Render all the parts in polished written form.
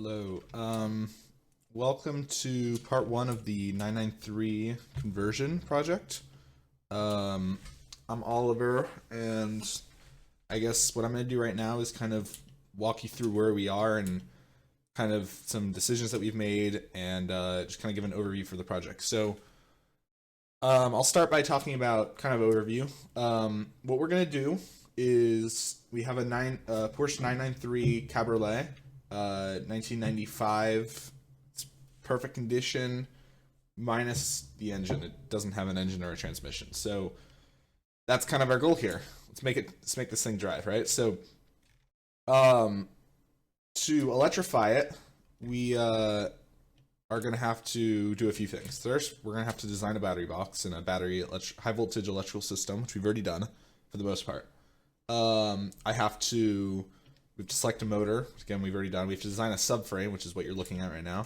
Hello. Welcome to part one of the 993 conversion project. I'm Oliver, and I guess what I'm going to do right now is kind of walk you through where we are and kind of some decisions that we've made, and just kind of give an overview for the project. So I'll start by talking about kind of overview. What we're going to do is we have a Porsche 993 Cabriolet. 1995. It's perfect condition, minus the engine. It doesn't have an engine or a transmission. So that's kind of our goal here. Let's make this thing drive, right? So to electrify it, we are going to have to do a few things. First, we're going to have to design a battery box and a high voltage electrical system, which we've already done for the most part. We have to select a motor. Again, we've already done. We have to design a subframe, which is what you're looking at right now.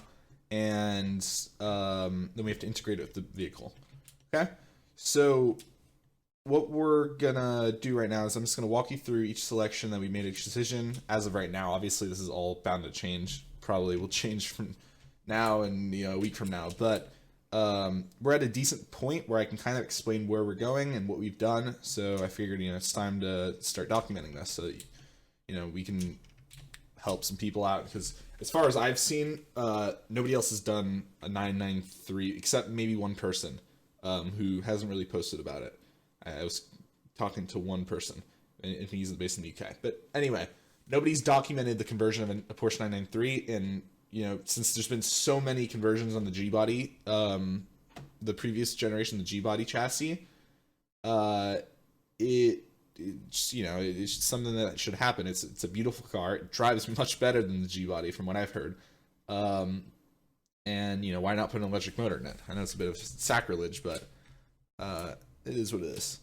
And then we have to integrate it with the vehicle. Okay? So what we're going to do right now is I'm just going to walk you through each selection that we made each decision. As of right now, obviously this is all bound to change. Probably will change from now and a week from now. But we're at a decent point where I can kind of explain where we're going and what we've done. So I figured it's time to start documenting this so that we can help some people out, because as far as I've seen, nobody else has done a 993 except maybe one person who hasn't really posted about it. I was talking to one person, and he's based in the UK. But anyway, nobody's documented the conversion of a Porsche 993, and since there's been so many conversions on the G-body, the previous generation, the G-body chassis, it's something that should happen. It's a beautiful car. It drives much better than the G-body from what I've heard. And why not put an electric motor in it? I know it's a bit of sacrilege, but it is what it is.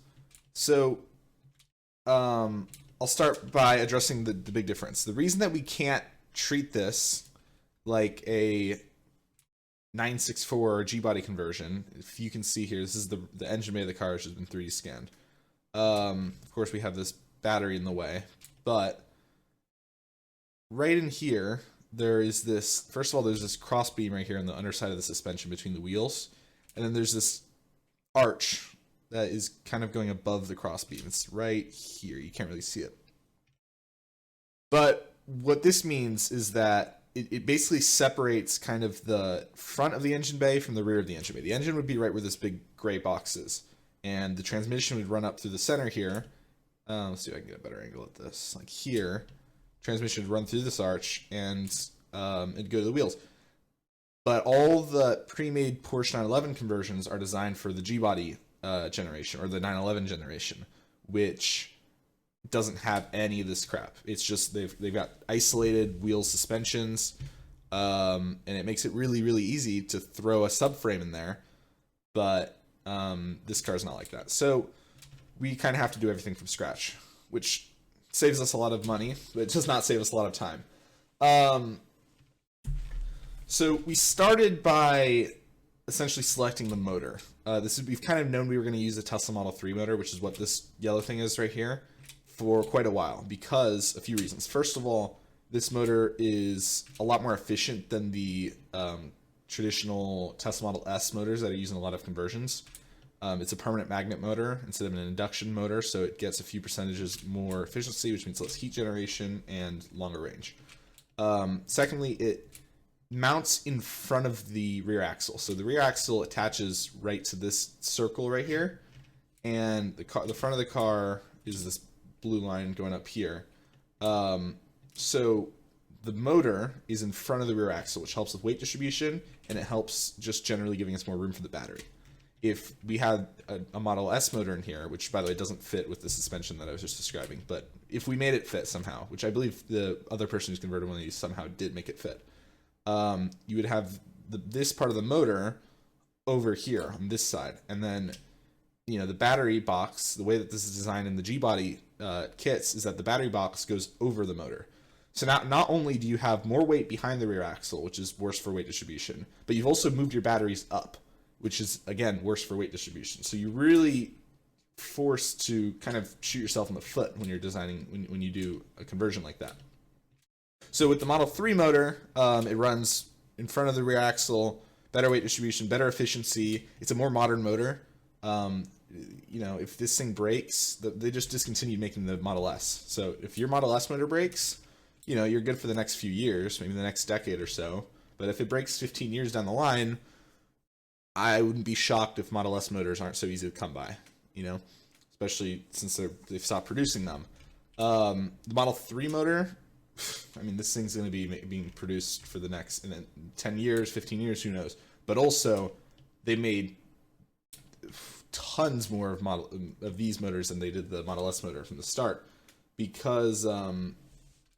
So I'll start by addressing the big difference. The reason that we can't treat this like a 964 G-body conversion, if you can see here, this is the engine bay of the car, which has been 3D scanned. Of course, we have this battery in the way, but right in here, there is this, first of all, there's this cross beam right here on the underside of the suspension between the wheels, and then there's this arch that is kind of going above the cross beam. It's right here. You can't really see it. But what this means is that it basically separates kind of the front of the engine bay from the rear of the engine bay. The engine would be right where this big gray box is, and the transmission would run up through the center here. Let's see if I can get a better angle at this. Like here, transmission would run through this arch, and it'd go to the wheels. But all the pre-made Porsche 911 conversions are designed for the G-body generation, or the 911 generation, which doesn't have any of this crap. It's just they've got isolated wheel suspensions, and it makes it really, really easy to throw a subframe in there. But this car's not like that. So we kind of have to do everything from scratch, which saves us a lot of money, but it does not save us a lot of time. So we started by essentially selecting the motor. We've kind of known we were going to use a Tesla Model 3 motor, which is what this yellow thing is right here, for quite a while, because a few reasons. First of all, this motor is a lot more efficient than the traditional Tesla Model S motors that are using a lot of conversions. It's a permanent magnet motor instead of an induction motor, so it gets a few percentages more efficiency, which means less heat generation and longer range. Secondly, it mounts in front of the rear axle. So the rear axle attaches right to this circle right here, and the front of the car is this blue line going up here. So the motor is in front of the rear axle, which helps with weight distribution, and it helps just generally giving us more room for the battery. If we had a Model S motor in here, which by the way doesn't fit with the suspension that I was just describing, but if we made it fit somehow, which I believe the other person who's converted one of these somehow did make it fit, you would have this part of the motor over here on this side, and then the battery box, the way that this is designed in the G-body kits, is that the battery box goes over the motor. So now, not only do you have more weight behind the rear axle, which is worse for weight distribution, but you've also moved your batteries up, which is, again, worse for weight distribution. So you're really forced to kind of shoot yourself in the foot when you're designing, when you do a conversion like that. So with the Model 3 motor, it runs in front of the rear axle, better weight distribution, better efficiency. It's a more modern motor. If this thing breaks, they just discontinued making the Model S. So if your Model S motor breaks, you're good for the next few years, maybe the next decade or so. But if it breaks 15 years down the line, I wouldn't be shocked if Model S motors aren't so easy to come by, especially since they've stopped producing them. The Model 3 motor, this thing's going to be being produced for the next 10 years, 15 years, who knows. But also, they made tons more of these motors than they did the Model S motor from the start, because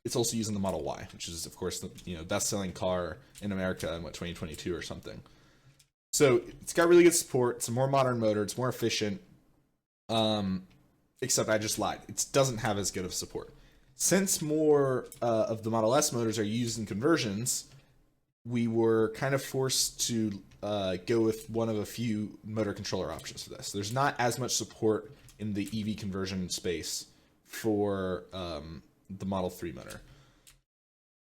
it's also using the Model Y, which is, of course, the best-selling car in America in 2022 or something. So it's got really good support. It's a more modern motor. It's more efficient. Except I just lied. It doesn't have as good of support. Since more of the Model S motors are used in conversions, we were kind of forced to go with one of a few motor controller options for this. There's not as much support in the EV conversion space for the Model 3 motor.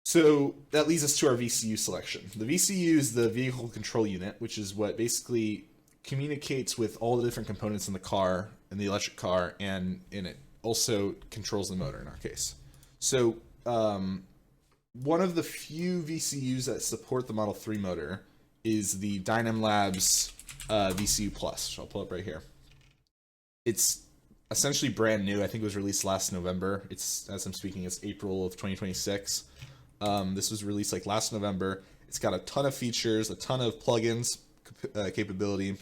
So that leads us to our VCU selection. The VCU is the vehicle control unit, which is what basically communicates with all the different components in the car, in the electric car, and it also controls the motor in our case. So one of the few VCUs that support the Model 3 motor is the Dynam Labs VCU Plus, which I'll pull up right here. It's essentially brand new. I think it was released last November. As I'm speaking, it's April of 2026. This was released like last November. It's got a ton of features, a ton of plugins capability.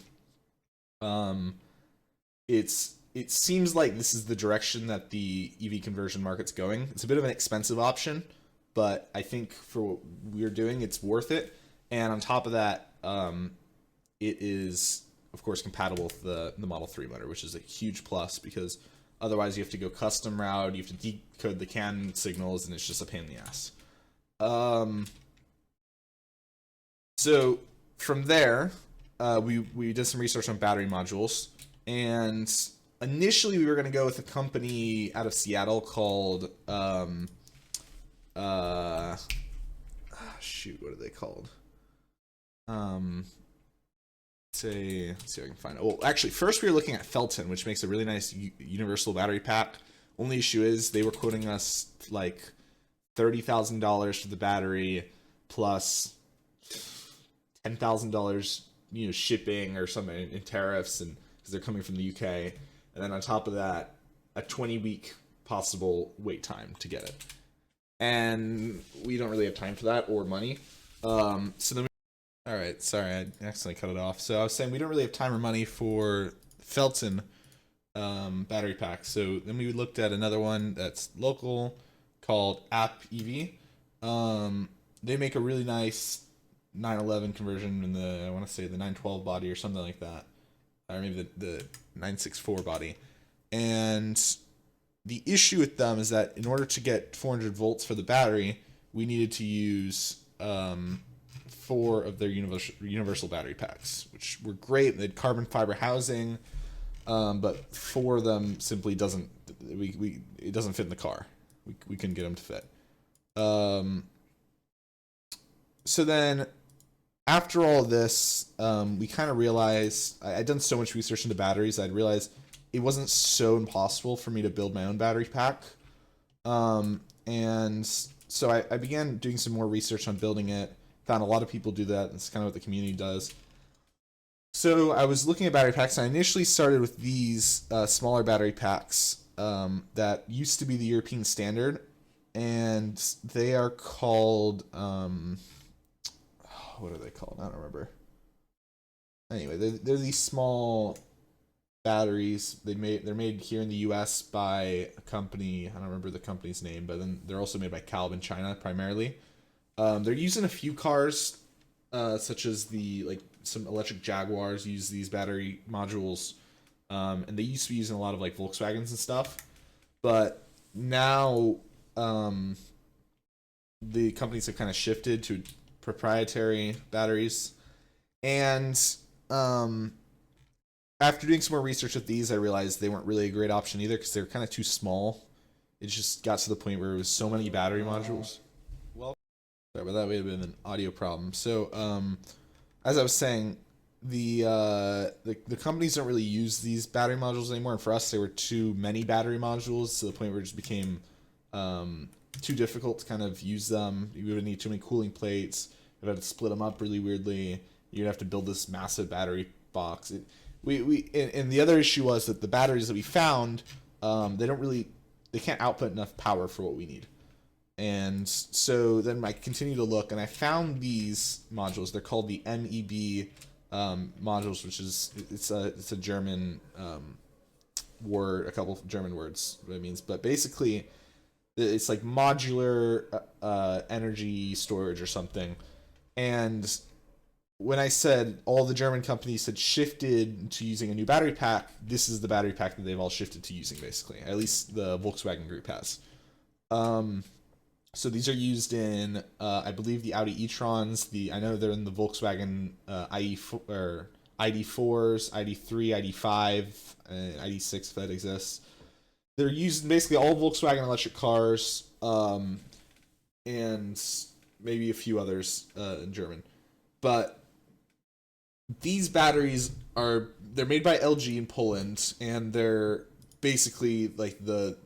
It seems like this is the direction that the EV conversion market's going. It's a bit of an expensive option, but I think for what we're doing, it's worth it. And on top of that, it is, of course, compatible with the Model 3 motor, which is a huge plus, because otherwise you have to go custom route, you have to decode the CAN signals, and it's just a pain in the ass. So from there, we did some research on battery modules, and initially we were going to go with a company out of Seattle called shoot, what are they called? Let's see if I can find it. Well, actually, first we were looking at Felton, which makes a really nice universal battery pack. Only issue is they were quoting us like $30,000 for the battery plus $10,000, shipping or something in tariffs, and because they're coming from the UK, and then on top of that, a 20-week possible wait time to get it. And we don't really have time for that or money. So then all right, sorry, I accidentally cut it off. So I was saying we don't really have time or money for Felton battery pack. So then we looked at another one that's local called App EV. They make a really nice 911 conversion in I want to say the 912 body or something like that, or maybe the 964 body. And the issue with them is that in order to get 400 volts for the battery, we needed to use 4 of their universal battery packs, which were great. They had carbon fiber housing, but 4 of them simply it doesn't fit in the car. We couldn't get them to fit. So then, after all of this, we kind of realized I'd done so much research into batteries. I'd realized it wasn't so impossible for me to build my own battery pack, and so I began doing some more research on building it. Found a lot of people do that. That's kind of what the community does. So I was looking at battery packs, and I initially started with these smaller battery packs that used to be the European standard, and they are called what are they called? I don't remember. Anyway, they're these small batteries. They're made here in the U.S. by a company. I don't remember the company's name, but then they're also made by Calb in China primarily. They're used in a few cars, such as some electric Jaguars use these battery modules, and they used to be used in a lot of like Volkswagens and stuff. But now the companies have kind of shifted to proprietary batteries, and after doing some more research with these, I realized they weren't really a great option either, because they were kind of too small. It just got to the point where it was so many battery modules. Sorry, but that would have been an audio problem. So, as I was saying, the companies don't really use these battery modules anymore, and for us, there were too many battery modules to the point where it just became too difficult to kind of use them. You would need too many cooling plates. You'd have to split them up really weirdly. You'd have to build this massive battery box. And the other issue was that the batteries that we found, they can't output enough power for what we need. And so then I continued to look, and I found these modules. They're called the MEB modules, which is it's a German word, a couple of German words, what it means. But basically, it's like modular energy storage or something. And when I said all the German companies had shifted to using a new battery pack, this is the battery pack that they've all shifted to using, basically. At least the Volkswagen group has. So these are used in, I believe, the Audi e-trons. I know they're in the Volkswagen ID4s, ID3, ID5, ID6 if that exists. They're used in basically all Volkswagen electric cars, and maybe a few others in German. But these batteries they're made by LG in Poland, and they're basically like the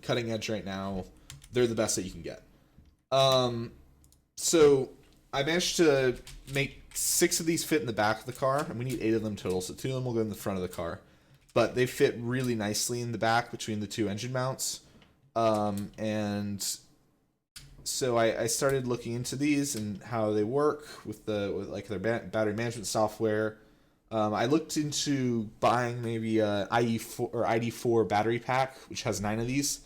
cutting edge right now. They're the best that you can get. So I managed to make 6 of these fit in the back of the car, and we need 8 of them total, so 2 of them will go in the front of the car. But they fit really nicely in the back between the 2 engine mounts. And so I started looking into these and how they work with their battery management software. I looked into buying maybe a IE4 or ID4 battery pack, which has 9 of these.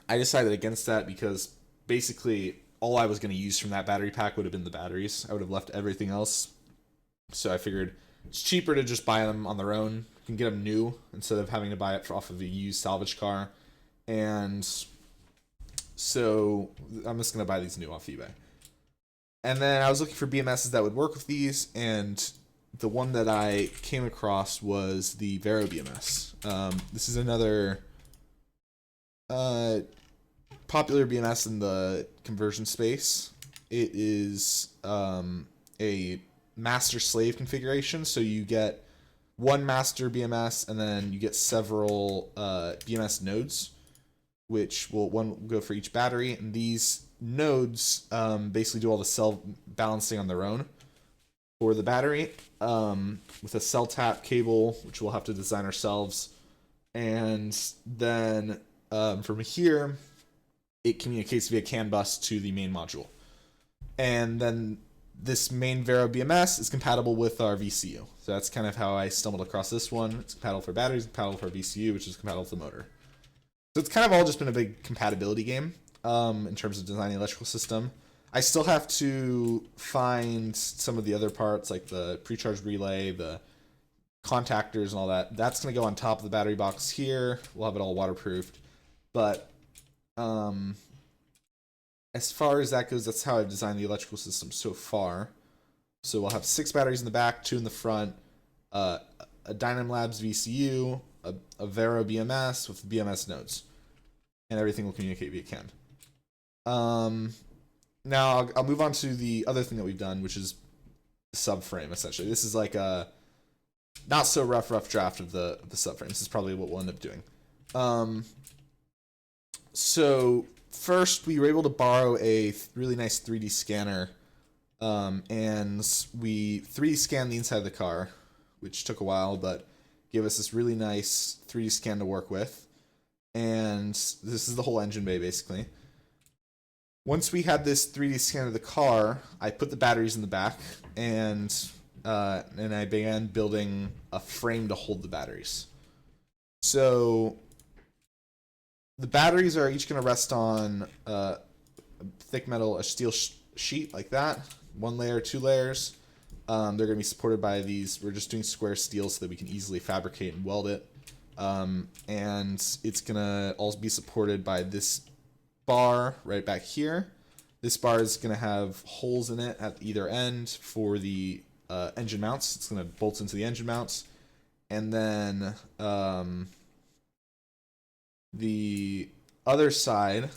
I decided against that because basically all I was going to use from that battery pack would have been the batteries. I would have left everything else. So I figured it's cheaper to just buy them on their own. You can get them new instead of having to buy it off of a used salvage car. And so I'm just going to buy these new off eBay. And then I was looking for BMSs that would work with these, and the one that I came across was the Vero BMS. This is another popular BMS in the conversion space. It is a master-slave configuration, so you get one master BMS, and then you get several BMS nodes, which one go for each battery, and these nodes basically do all the cell balancing on their own for the battery, with a cell tap cable, which we'll have to design ourselves, and then from here it communicates via CAN bus to the main module. And then this main Vero BMS is compatible with our VCU. So that's kind of how I stumbled across this one. It's compatible for batteries, compatible for VCU, which is compatible with the motor. So it's kind of all just been a big compatibility game in terms of designing the electrical system. I still have to find some of the other parts, like the pre-charge relay, the contactors and all that. That's going to go on top of the battery box here. We'll have it all waterproofed. But as far as that goes, that's how I've designed the electrical system so far. So we'll have 6 batteries in the back, 2 in the front, a Dynam Labs VCU, a Vero BMS with BMS nodes, and everything will communicate via CAN. Now I'll move on to the other thing that we've done, which is the subframe. Essentially, this is like a not so rough draft of the subframe. This is probably what we'll end up doing. So first, we were able to borrow a really nice 3D scanner, and we 3D scanned the inside of the car, which took a while, but gave us this really nice 3D scan to work with. And this is the whole engine bay, basically. Once we had this 3D scan of the car, I put the batteries in the back, and I began building a frame to hold the batteries. So the batteries are each going to rest on a thick metal, a steel sheet like that. 1 layer, 2 layers. They're going to be supported by these. We're just doing square steel so that we can easily fabricate and weld it. And it's going to also be supported by this bar right back here. This bar is going to have holes in it at either end for the engine mounts. It's going to bolt into the engine mounts. And then the other side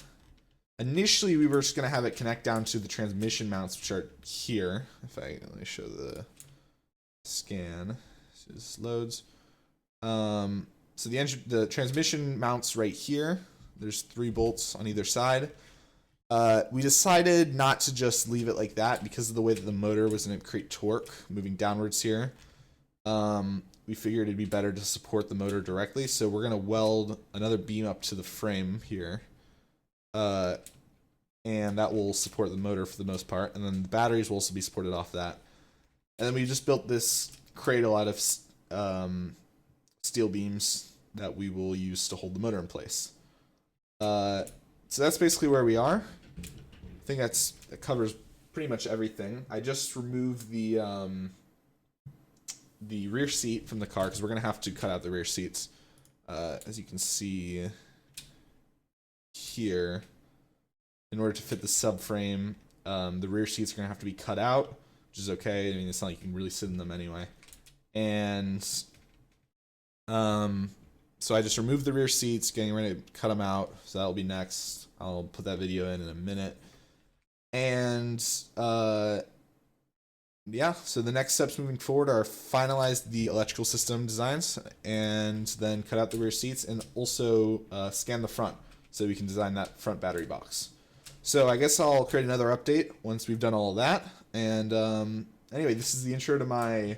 Initially, we were just going to have it connect down to the transmission mounts, which are here. Let me show the scan. So this loads. So the transmission mounts right here. There's 3 bolts on either side. We decided not to just leave it like that because of the way that the motor was going to create torque moving downwards here. We figured it'd be better to support the motor directly, so we're going to weld another beam up to the frame here. And that will support the motor for the most part, and then the batteries will also be supported off that. And then we just built this cradle out of steel beams that we will use to hold the motor in place. So that's basically where we are. I think that covers pretty much everything. I just removed the rear seat from the car because we're going to have to cut out the rear seats. As you can see here, in order to fit the subframe, the rear seats are going to have to be cut out, which is okay. I mean, it's not like you can really sit in them anyway. And so I just removed the rear seats, getting ready to cut them out. So that'll be next. I'll put that video in a minute. And yeah, so the next steps moving forward are finalize the electrical system designs and then cut out the rear seats and also scan the front so we can design that front battery box. So I guess I'll create another update once we've done all of that. And anyway, this is the intro to my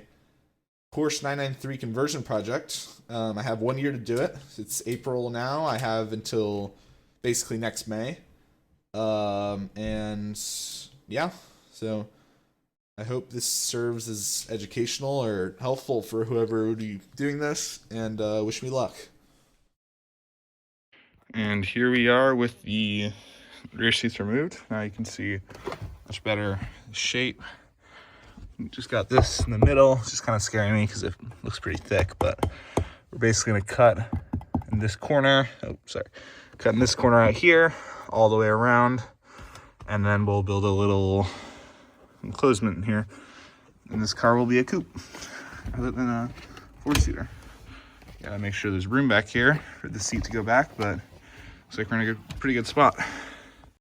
Porsche 993 conversion project. I have 1 year to do it. It's April now. I have until basically next May. And yeah, so I hope this serves as educational or helpful for whoever would be doing this, and wish me luck. And here we are with the rear seats removed. Now you can see much better shape. We just got this in the middle. It's just kind of scaring me because it looks pretty thick, but we're basically going to cut in this corner. Cut in this corner right here, all the way around, and then we'll build a little enclosement in here. And this car will be a coupe rather than a 4-seater. Gotta make sure there's room back here for the seat to go back, but looks like we're in a pretty good spot.